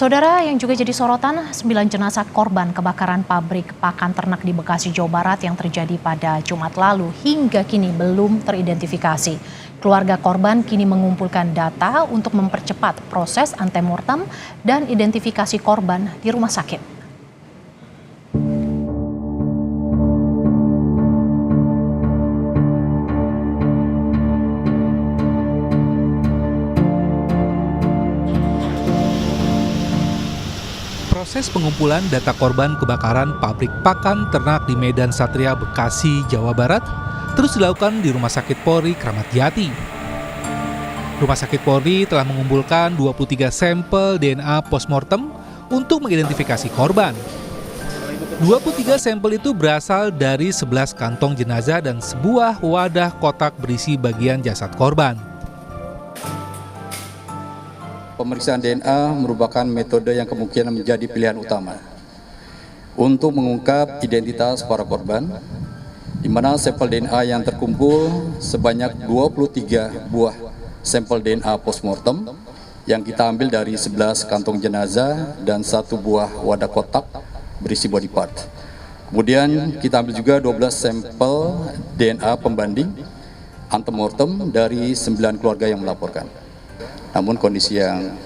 Saudara, yang juga jadi sorotan, 9 jenazah korban kebakaran pabrik pakan ternak di Bekasi, Jawa Barat yang terjadi pada Jumat lalu hingga kini belum teridentifikasi. Keluarga korban kini mengumpulkan data untuk mempercepat proses antemortem dan identifikasi korban di rumah sakit. Proses pengumpulan data korban kebakaran pabrik pakan ternak di Medan Satria, Bekasi, Jawa Barat terus dilakukan di Rumah Sakit Polri Kramat Jati. Rumah Sakit Polri telah mengumpulkan 23 sampel DNA postmortem untuk mengidentifikasi korban. 23 sampel itu berasal dari 11 kantong jenazah dan sebuah wadah kotak berisi bagian jasad korban. Pemeriksaan DNA merupakan metode yang kemungkinan menjadi pilihan utama untuk mengungkap identitas para korban, di mana sampel DNA yang terkumpul sebanyak 23 buah sampel DNA postmortem yang kita ambil dari 11 kantong jenazah dan 1 buah wadah kotak berisi body part. Kemudian kita ambil juga 12 sampel DNA pembanding antemortem dari 9 keluarga yang melaporkan. Namun kondisi yang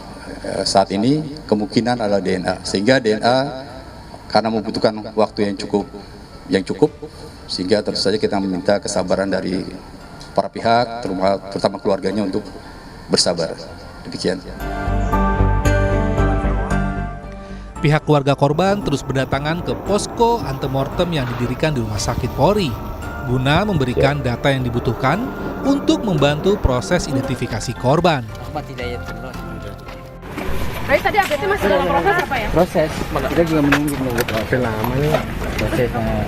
saat ini kemungkinan adalah DNA, sehingga DNA karena membutuhkan waktu yang cukup, sehingga tentu saja kita meminta kesabaran dari para pihak, terutama keluarganya untuk bersabar. Demikian. Pihak keluarga korban terus berdatangan ke posko antemortem yang didirikan di Rumah Sakit Polri guna memberikan data yang dibutuhkan untuk membantu proses identifikasi korban. Baik, tadi update-nya masih dalam proses apa ya? Proses, kita juga menunggu proses namanya prosesnya.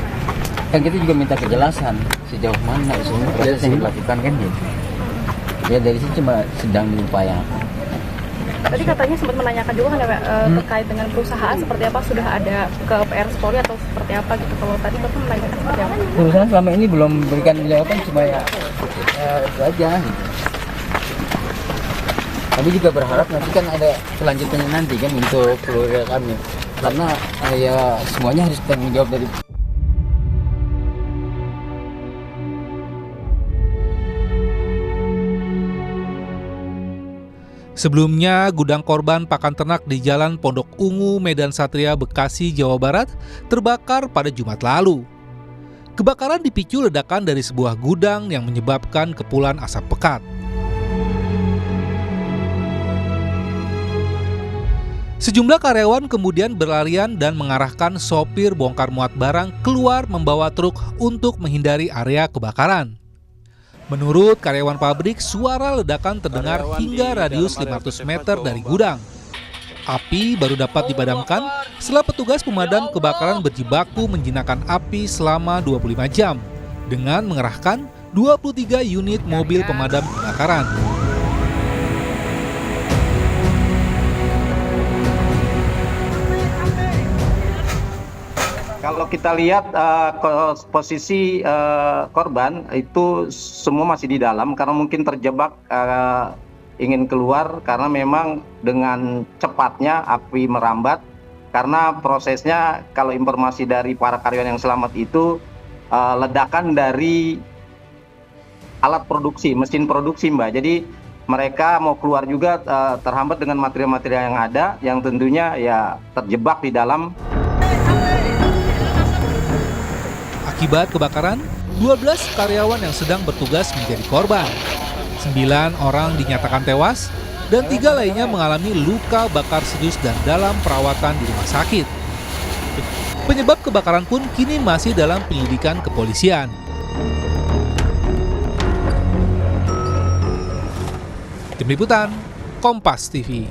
Kan kita juga minta kejelasan sejauh mana semua proses yang dilakukan kan gitu. Ya dari sini cuma sedang diupayakan. Tadi katanya sempat menanyakan juga kan ya Pak, terkait dengan perusahaan seperti apa, sudah ada ke PR Polri atau seperti apa gitu. Kalau tadi Bapak menanyakan seperti apa? Perusahaan selama ini belum memberikan jawaban, cuma ya itu aja gitu. Kami juga berharap nanti kan ada kelanjutannya nanti kan untuk keluarga kami. Karena ya semuanya harus bertanggung jawab dari. Sebelumnya, gudang korban pakan ternak di Jalan Pondok Ungu, Medan Satria, Bekasi, Jawa Barat terbakar pada Jumat lalu. Kebakaran dipicu ledakan dari sebuah gudang yang menyebabkan kepulan asap pekat. Sejumlah karyawan kemudian berlarian dan mengarahkan sopir bongkar muat barang keluar membawa truk untuk menghindari area kebakaran. Menurut karyawan pabrik, suara ledakan terdengar hingga radius 500 meter dari gudang. Api baru dapat dipadamkan setelah petugas pemadam kebakaran berjibaku menjinakkan api selama 25 jam dengan mengerahkan 23 unit mobil pemadam kebakaran. Kalau kita lihat posisi korban itu semua masih di dalam karena mungkin terjebak ingin keluar karena memang dengan cepatnya api merambat karena prosesnya kalau informasi dari para karyawan yang selamat itu ledakan dari alat produksi, mesin produksi Mbak. Jadi mereka mau keluar juga terhambat dengan material-material yang ada yang tentunya ya terjebak di dalam. Akibat kebakaran, 12 karyawan yang sedang bertugas menjadi korban. 9 orang dinyatakan tewas dan 3 lainnya mengalami luka bakar serius dan dalam perawatan di rumah sakit. Penyebab kebakaran pun kini masih dalam penyelidikan kepolisian. Tim Liputan, Kompas TV.